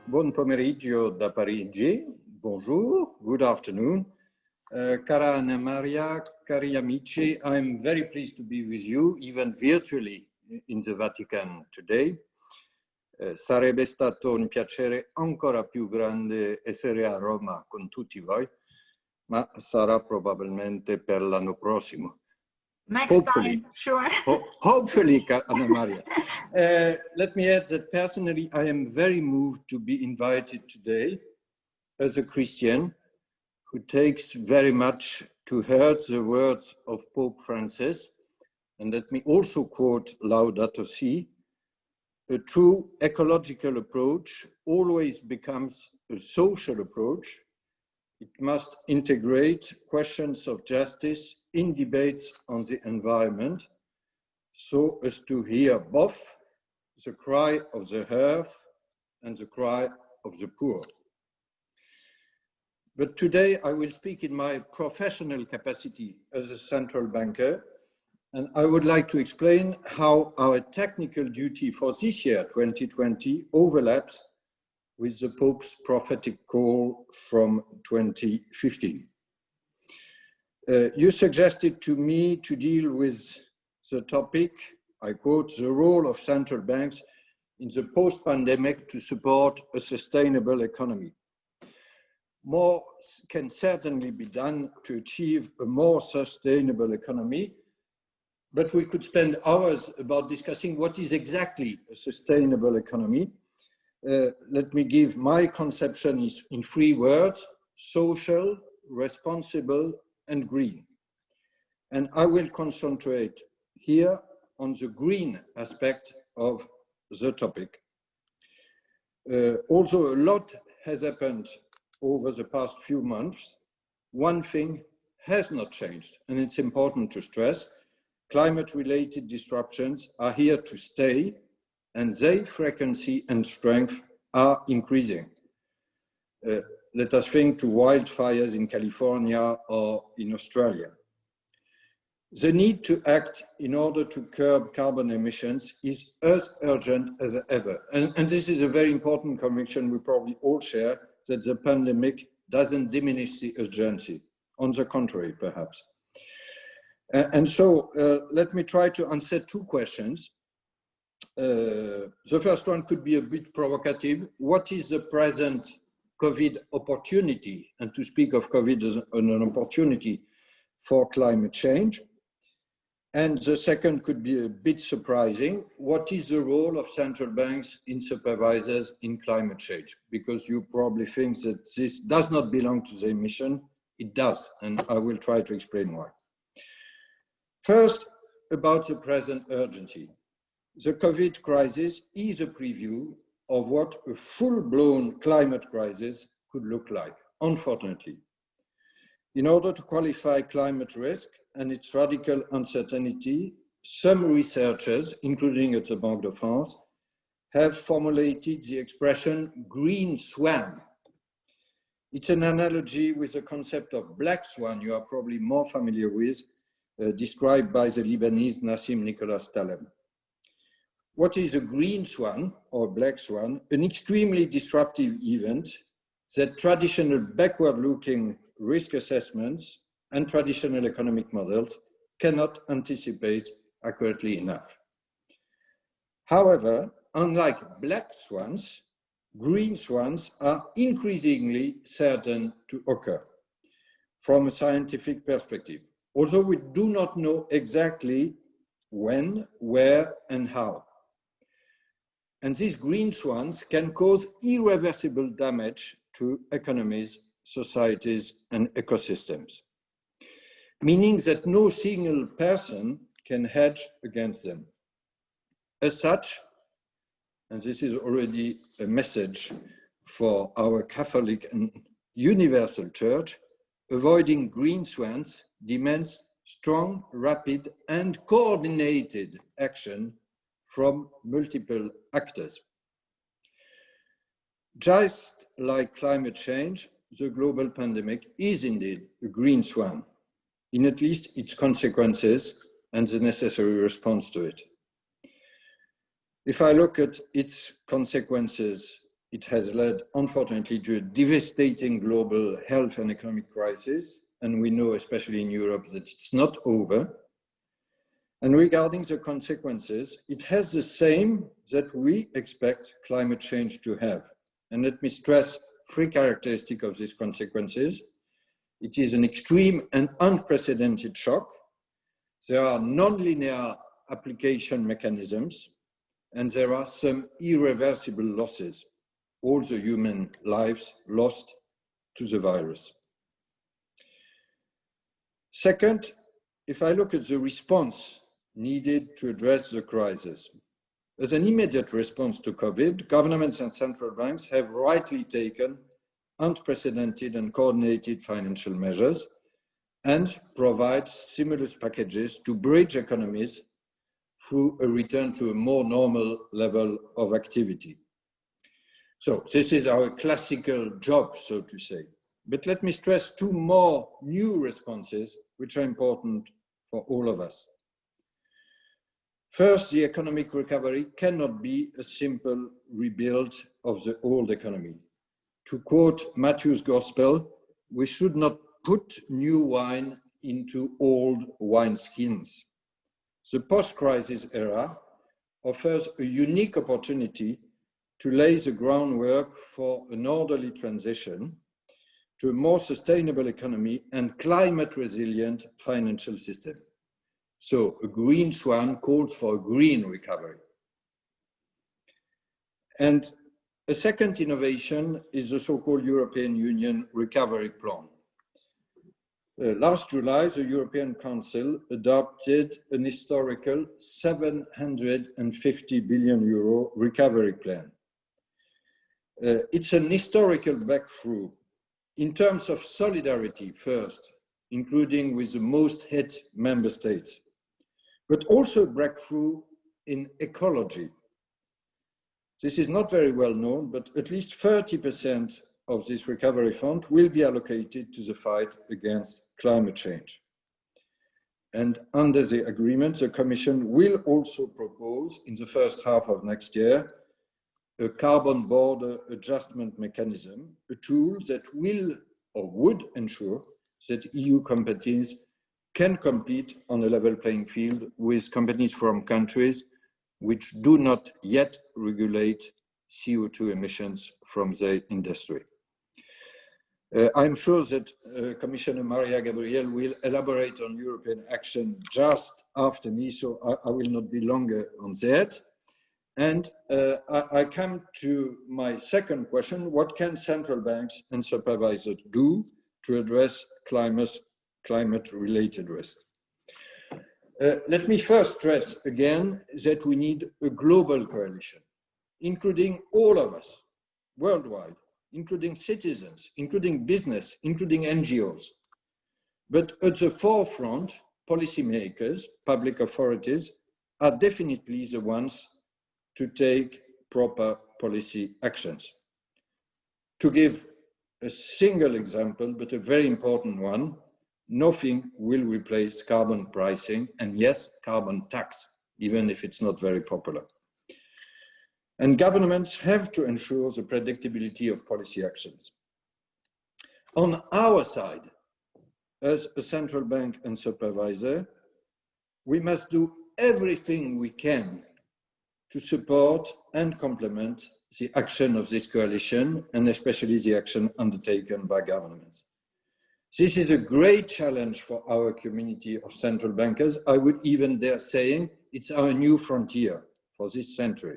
Buon pomeriggio da Parigi. Bonjour, good afternoon. Cara Anna Maria, cari amici, I'm very pleased to be with you, even virtually in the Vatican today. Sarebbe stato un piacere ancora più grande essere a Roma con tutti voi, ma sarà probabilmente per l'anno prossimo. Next time, sure. Hopefully, Anna Maria. Let me add that personally, I am very moved to be invited today as a Christian who takes very much to heart the words of Pope Francis. And let me also quote Laudato Si: a true ecological approach always becomes a social approach. It must integrate questions of justice in debates on the environment so as to hear both the cry of the earth and the cry of the poor. But today I will speak in my professional capacity as a central banker, and I would like to explain how our technical duty for this year, 2020, overlaps with the Pope's prophetic call from 2015. You suggested to me to deal with the topic, I quote, the role of central banks in the post-pandemic to support a sustainable economy. More can certainly be done to achieve a more sustainable economy, but we could spend hours about discussing what is exactly a sustainable economy. Let me give my conception in 3 words: social, responsible, and green. And I will concentrate here on the green aspect of the topic. Although a lot has happened over the past few months, one thing has not changed, and it's important to stress: climate-related disruptions are here to stay, and their frequency and strength are increasing. Let us think to wildfires in California or in Australia. The need to act in order to curb carbon emissions is as urgent as ever. And this is a very important conviction we probably all share, that the pandemic doesn't diminish the urgency. On the contrary, perhaps. And so let me try to answer 2 questions. The first one could be a bit provocative. What is the present COVID opportunity? And to speak of COVID as an opportunity for climate change. And the second could be a bit surprising. What is the role of central banks in supervisors in climate change? Because you probably think that this does not belong to their mission. It does, and I will try to explain why. First, about the present urgency. The COVID crisis is a preview of what a full-blown climate crisis could look like, unfortunately. In order to qualify climate risk and its radical uncertainty, some researchers, including at the Banque de France, have formulated the expression green swan. It's an analogy with the concept of black swan you are probably more familiar with, described by the Lebanese Nassim Nicholas Taleb. What is a green swan or black swan? An extremely disruptive event that traditional backward-looking risk assessments and traditional economic models cannot anticipate accurately enough. However, unlike black swans, green swans are increasingly certain to occur from a scientific perspective, although we do not know exactly when, where, and how. And these green swans can cause irreversible damage to economies, societies, and ecosystems, meaning that no single person can hedge against them. As such, and this is already a message for our Catholic and universal church, avoiding green swans demands strong, rapid, and coordinated action from multiple actors. Just like climate change, the global pandemic is indeed a green swan, in at least its consequences and the necessary response to it. If I look at its consequences It has led, unfortunately, to a devastating global health and economic crisis. And we know, especially in Europe, that it's not over. And regarding the consequences, it has the same that we expect climate change to have. And let me stress 3 characteristics of these consequences. It is an extreme and unprecedented shock. There are non-linear application mechanisms, and there are some irreversible losses, all the human lives lost to the virus. Second, if I look at the response needed to address the crisis, as an immediate response to COVID, governments and central banks have rightly taken unprecedented and coordinated financial measures and provide stimulus packages to bridge economies through a return to a more normal level of activity. So this is our classical job, so to say. But let me stress 2 more new responses, which are important for all of us. First, the economic recovery cannot be a simple rebuild of the old economy. To quote Matthew's Gospel, we should not put new wine into old wineskins. The post-crisis era offers a unique opportunity to lay the groundwork for an orderly transition to a more sustainable economy and climate-resilient financial system. So a green swan calls for a green recovery. And a second innovation is the so-called European Union Recovery Plan. Last July, the European Council adopted an historical 750 billion euro recovery plan. It's an historical breakthrough in terms of solidarity first, including with the most hit member states, but also a breakthrough in ecology. This is not very well known, but at least 30% of this recovery fund will be allocated to the fight against climate change. And under the agreement, the Commission will also propose in the first half of next year a carbon border adjustment mechanism, a tool that will or would ensure that EU companies can compete on a level playing field with companies from countries which do not yet regulate CO2 emissions from their industry. I'm sure that Commissioner Maria Gabriel will elaborate on European action just after me, so I will not be longer on that. And I come to my second question: what can central banks and supervisors do to address climate-related risk? Let me first stress again that we need a global coalition, including all of us worldwide, including citizens, including business, including NGOs. But at the forefront, policymakers, public authorities are definitely the ones to take proper policy actions. To give a single example, but a very important one, nothing will replace carbon pricing, and yes, carbon tax, even if it's not very popular. And governments have to ensure the predictability of policy actions. On our side, as a central bank and supervisor, we must do everything we can to support and complement the action of this coalition, and especially the action undertaken by governments. This is a great challenge for our community of central bankers. I would even dare saying it's our new frontier for this century.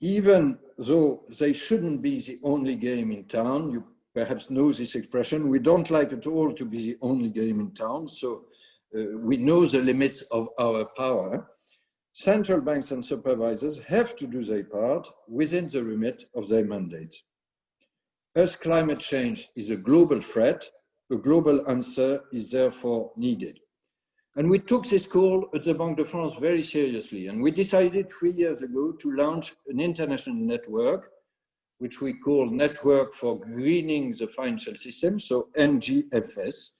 Even though they shouldn't be the only game in town, you perhaps know this expression, we don't like at all to be the only game in town, so we know the limits of our power. Central banks and supervisors have to do their part within the remit of their mandates. As climate change is a global threat, a global answer is therefore needed. And we took this call at the Banque de France very seriously, and we decided 3 years ago to launch an international network, which we call Network for Greening the Financial System, so NGFS.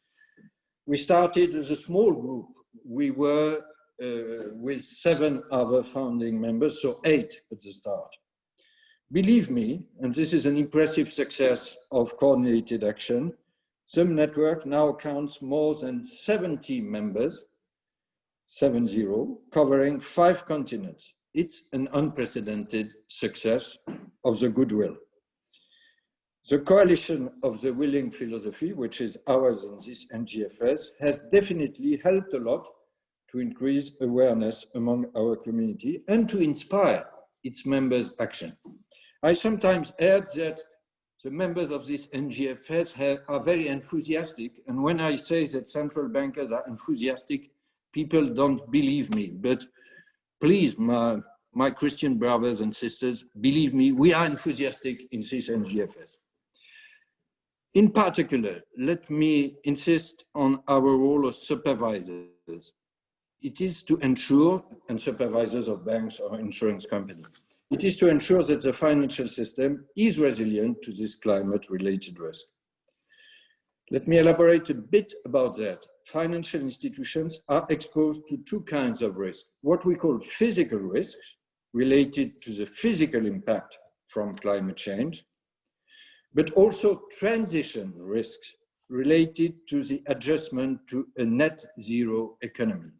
We started as a small group. We were with 7 other founding members, so 8 at the start. Believe me, and this is an impressive success of coordinated action, the network now counts more than 70 members, 70, covering 5 continents. It's an unprecedented success of the goodwill. The coalition of the willing philosophy, which is ours in this NGFS, has definitely helped a lot to increase awareness among our community and to inspire its members' action. I sometimes heard that the members of this NGFS are very enthusiastic, and when I say that central bankers are enthusiastic, people don't believe me, but please, my Christian brothers and sisters, believe me, we are enthusiastic in this NGFS. In particular, let me insist on our role as supervisors. It is to ensure, and supervisors of banks or insurance companies, it is to ensure that the financial system is resilient to this climate-related risk. Let me elaborate a bit about that. Financial institutions are exposed to 2 kinds of risk, what we call physical risks related to the physical impact from climate change, but also transition risks related to the adjustment to a net zero economy.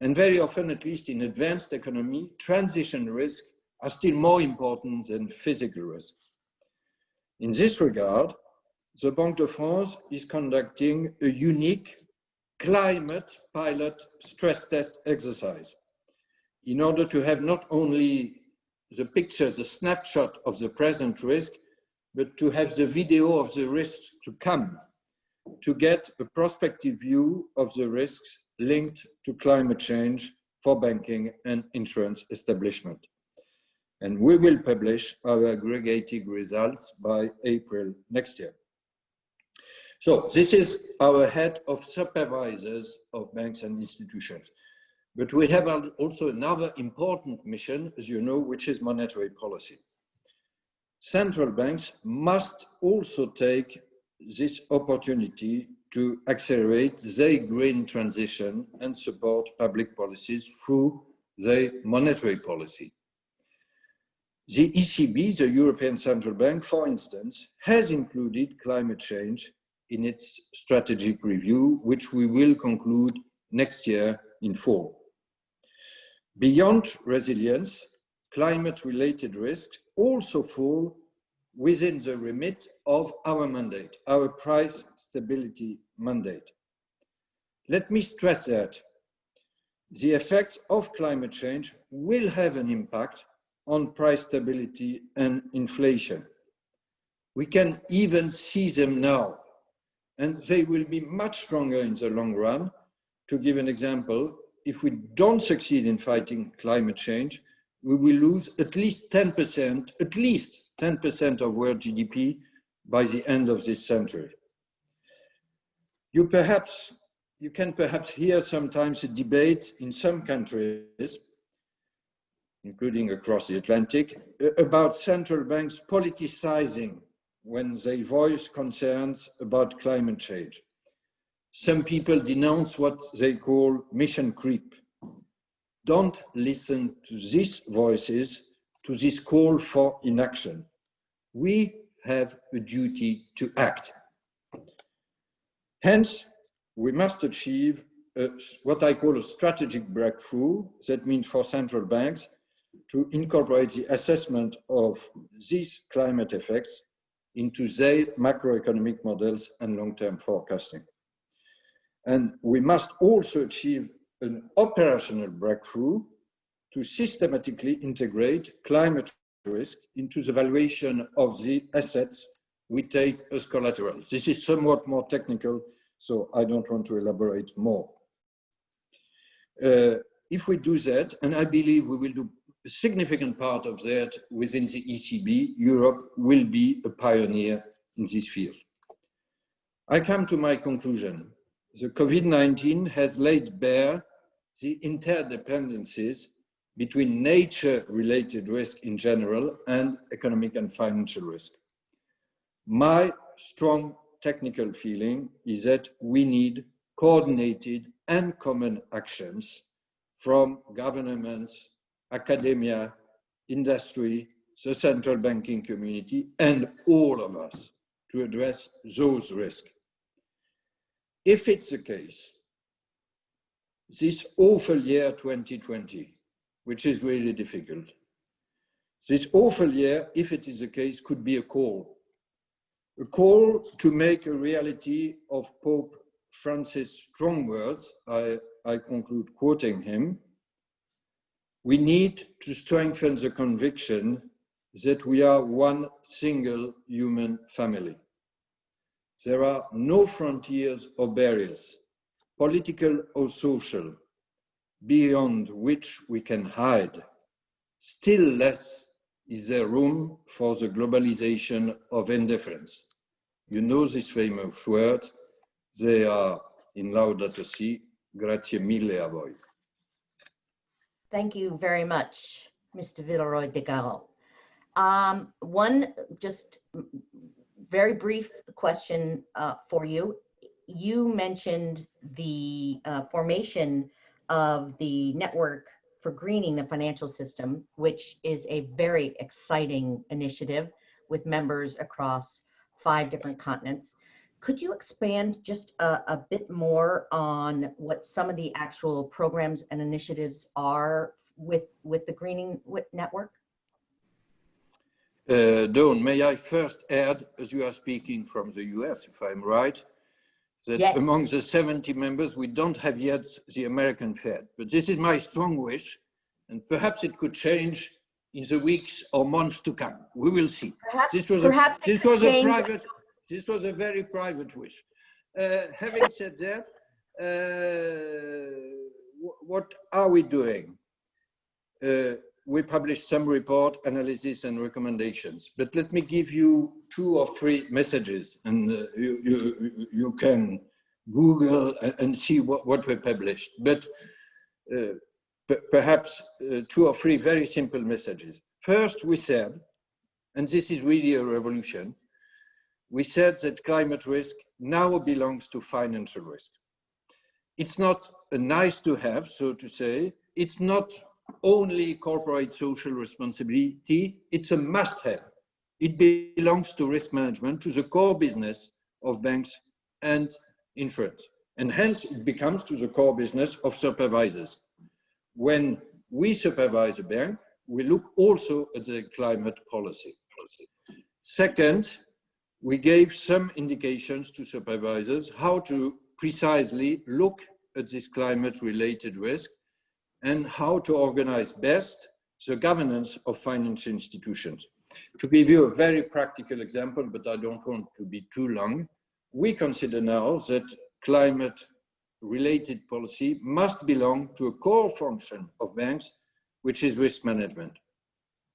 And very often, at least in advanced economy, transition risks are still more important than physical risks. In this regard, the Banque de France is conducting a unique climate pilot stress test exercise in order to have not only the picture, the snapshot of the present risk, but to have the video of the risks to come, to get a prospective view of the risks linked to climate change for banking and insurance establishment. And we will publish our aggregated results by April next year. So this is our head of supervisors of banks and institutions. But we have also another important mission, as you know, which is monetary policy. Central banks must also take this opportunity to accelerate their green transition and support public policies through their monetary policy. The ECB, the European Central Bank, for instance, has included climate change in its strategic review, which we will conclude next year in fall. Beyond resilience, climate-related risks also fall within the remit of our mandate, our price stability mandate. Let me stress that the effects of climate change will have an impact on price stability and inflation. We can even see them now, and they will be much stronger in the long run. To give an example, if we don't succeed in fighting climate change, we will lose at least 10% of world GDP by the end of this century. You can perhaps hear sometimes a debate in some countries, including across the Atlantic, about central banks politicizing when they voice concerns about climate change. Some people denounce what they call mission creep. Don't listen to these voices, to this call for inaction. We have a duty to act. Hence, we must achieve what I call a strategic breakthrough. That means for central banks to incorporate the assessment of these climate effects into their macroeconomic models and long-term forecasting. And we must also achieve an operational breakthrough to systematically integrate climate risk into the valuation of the assets we take as collateral. This is somewhat more technical, so I don't want to elaborate more. If we do that, and I believe we will do a significant part of that within the ECB, Europe will be a pioneer in this field. I come to my conclusion. The COVID-19 has laid bare the interdependencies between nature-related risk in general and economic and financial risk. My strong technical feeling is that we need coordinated and common actions from governments, academia, industry, the central banking community, and all of us to address those risks. If it's the case, this awful year 2020, which is really difficult, this awful year, if it is the case, could be a call to make a reality of Pope Francis' strong words. I conclude quoting him. We need to strengthen the conviction that we are one single human family. There are no frontiers or barriers, political or social, beyond which we can hide. Still less is there room for the globalization of indifference. You know these famous words. They are in Laudato Si, grazie mille a voi. Thank you very much, Mr. Villeroy de Galhau. One just very brief question for you. You mentioned the formation of the network for greening the financial system, which is a very exciting initiative with members across 5 different continents. Could you expand just a bit more on what some of the actual programs and initiatives are with the greening network? Dawn, may I first add, as you are speaking from the US, if I'm right, that yes, among the 70 members, we don't have yet the American Fed. But this is my strong wish, and perhaps it could change in the weeks or months to come. We will see. This was a very private wish. Having said that, what are we doing? We published some report, analysis, and recommendations. But let me give you 2 or 3 messages, and you can Google and see what we published. But perhaps 2 or 3 very simple messages. First, we said, and this is really a revolution, we said that climate risk now belongs to financial risk. It's not a nice to have, so to say. It's not only corporate social responsibility, it's a must have. It belongs to risk management, to the core business of banks and insurance. And hence it becomes to the core business of supervisors. When we supervise a bank, we look also at the climate policy. Second, we gave some indications to supervisors how to precisely look at this climate-related risk and how to organize best the governance of financial institutions. To give you a very practical example, but I don't want to be too long, we consider now that climate-related policy must belong to a core function of banks, which is risk management.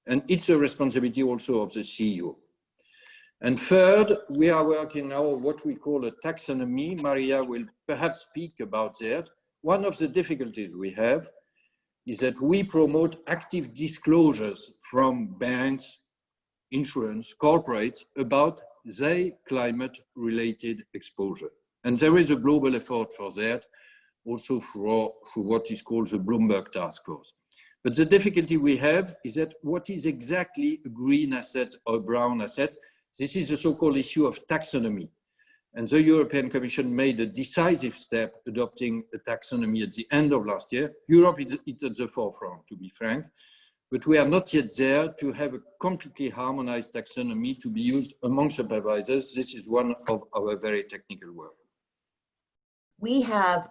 And it's a responsibility also of the CEO. And third, we are working now on what we call a taxonomy. Maria will perhaps speak about that. One of the difficulties we have is that we promote active disclosures from banks, insurance, corporates about their climate-related exposure. And there is a global effort for that, also for what is called the Bloomberg Task Force. But the difficulty we have is that what is exactly a green asset or a brown asset? This is the so-called issue of taxonomy. And the European Commission made a decisive step adopting a taxonomy at the end of last year. Europe is at the forefront, to be frank, but we are not yet there to have a completely harmonized taxonomy to be used among supervisors. This is one of our very technical work. We have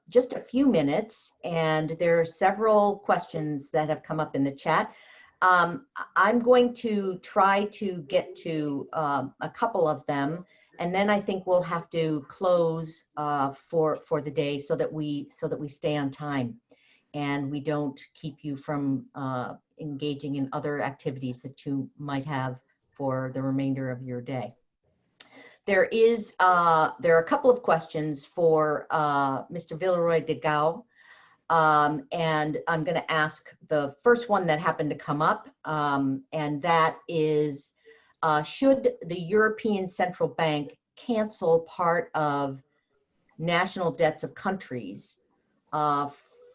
just a few minutes, and there are several questions that have come up in the chat. I'm going to try to get to a couple of them, and then I think we'll have to close for the day so that we stay on time and we don't keep you from engaging in other activities that you might have for the remainder of your day. There are a couple of questions for Mr. Villeroy de Galhau, and I'm going to ask the first one that happened to come up, and that is, should the European Central Bank cancel part of national debts of countries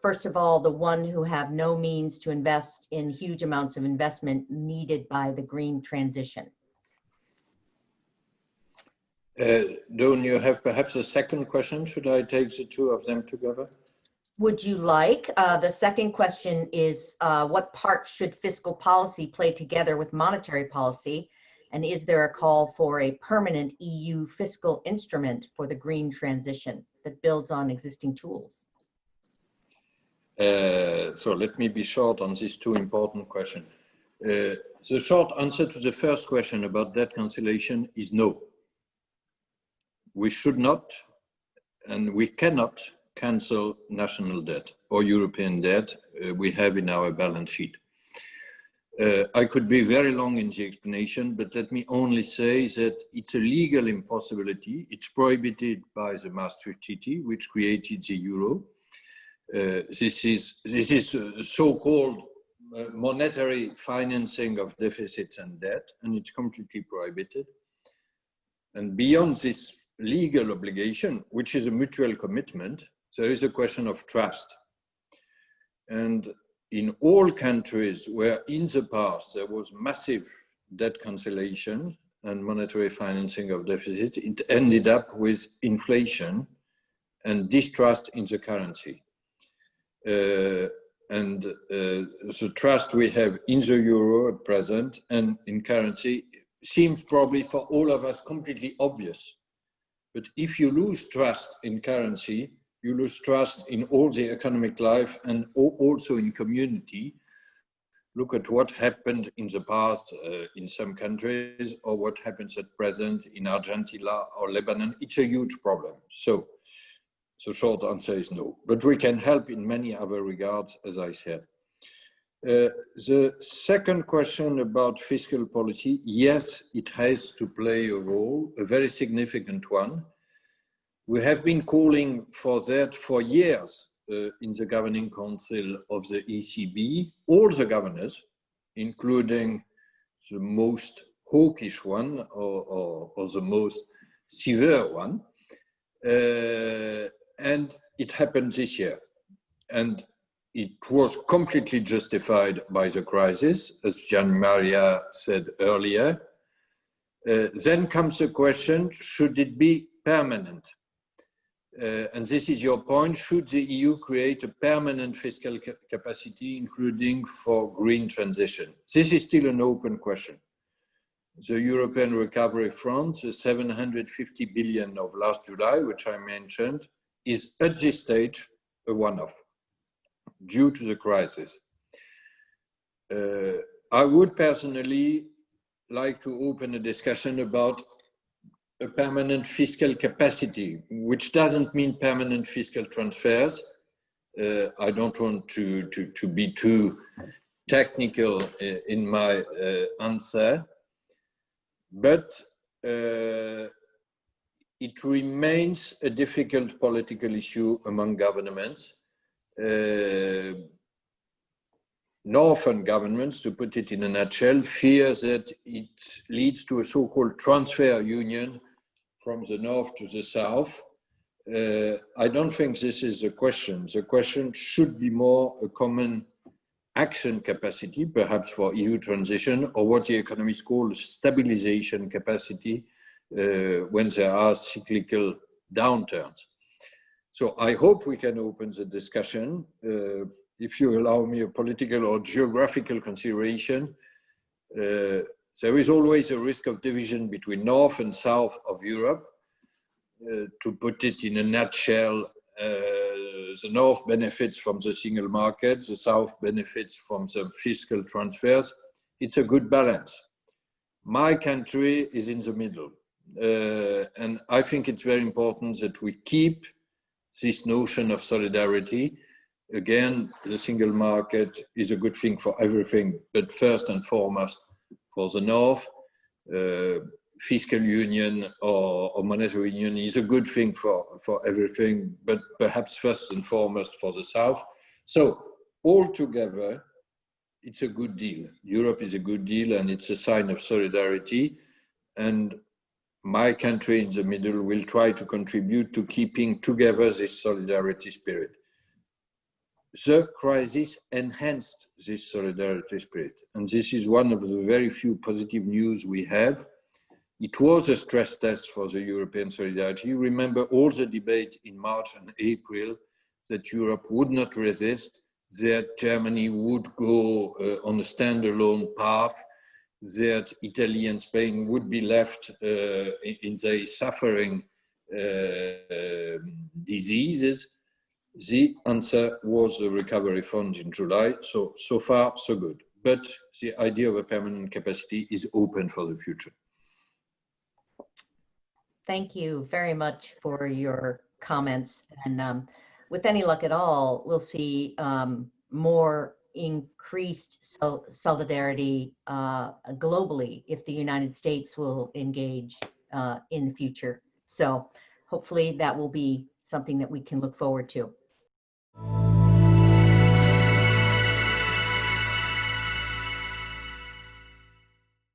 first of all, the one who have no means to invest in huge amounts of investment needed by the green transition. Don't you have perhaps a second question? Should I take the two of them together? Would you like? The second question is, what part should fiscal policy play together with monetary policy? And is there a call for a permanent EU fiscal instrument for the green transition that builds on existing tools? So let me be short on these two important questions. The short answer to the first question about debt cancellation is no. We should not and we cannot cancel national debt or European debt we have in our balance sheet. I could be very long in the explanation, but let me only say that it's a legal impossibility. It's prohibited by the Maastricht Treaty, which created the euro. This is so-called monetary financing of deficits and debt, and it's completely prohibited. And beyond this legal obligation, which is a mutual commitment, there is a question of trust. And in all countries where in the past there was massive debt cancellation and monetary financing of deficit, it ended up with inflation and distrust in the currency. The trust we have in the euro at present and in currency seems probably for all of us completely obvious. But if you lose trust in currency, you lose trust in all the economic life and also in community. Look at what happened in the past in some countries or what happens at present in Argentina or Lebanon. It's a huge problem. So the short answer is no. But we can help in many other regards, as I said. The second question about fiscal policy, yes, it has to play a role, a very significant one. We have been calling for that for years in the Governing Council of the ECB, all the governors, including the most hawkish one or the most severe one. And it happened this year. And it was completely justified by the crisis, as Gian Maria said earlier. Then comes the question, should it be permanent? And this is your point, should the EU create a permanent fiscal capacity, including for green transition? This is still an open question. The European Recovery Fund, the 750 billion of last July, which I mentioned, is at this stage a one-off due to the crisis. I would personally like to open a discussion about a permanent fiscal capacity, which doesn't mean permanent fiscal transfers. I don't want to be too technical in my answer, but it remains a difficult political issue among governments. Northern governments, to put it in a nutshell, fear that it leads to a so-called transfer union from the north to the south. I don't think this is the question. The question should be more a common action capacity, perhaps for EU transition, or what the economists call stabilization capacity when there are cyclical downturns. So I hope we can open the discussion. If you allow me a political or geographical consideration, there is always a risk of division between North and South of Europe. To put it in a nutshell, the North benefits from the single market, the South benefits from some fiscal transfers. It's a good balance. My country is in the middle. And I think it's very important that we keep this notion of solidarity. Again, the single market is a good thing for everything, but first and foremost for the North. Fiscal union or monetary union is a good thing for everything, but perhaps first and foremost for the South. So altogether, it's a good deal. Europe is a good deal and it's a sign of solidarity. And my country in the middle will try to contribute to keeping together this solidarity spirit. the crisis enhanced this solidarity spirit. And this is one of the very few positive news we have. It was a stress test for the European solidarity. Remember all the debate in March and April that Europe would not resist, that Germany would go on a standalone path, that Italy and Spain would be left in their suffering diseases. The answer was the recovery fund in July. So far, so good. But the idea of a permanent capacity is open for the future. Thank you very much for your comments. And with any luck at all, we'll see more increased solidarity globally if the United States will engage in the future. So hopefully that will be something that we can look forward to.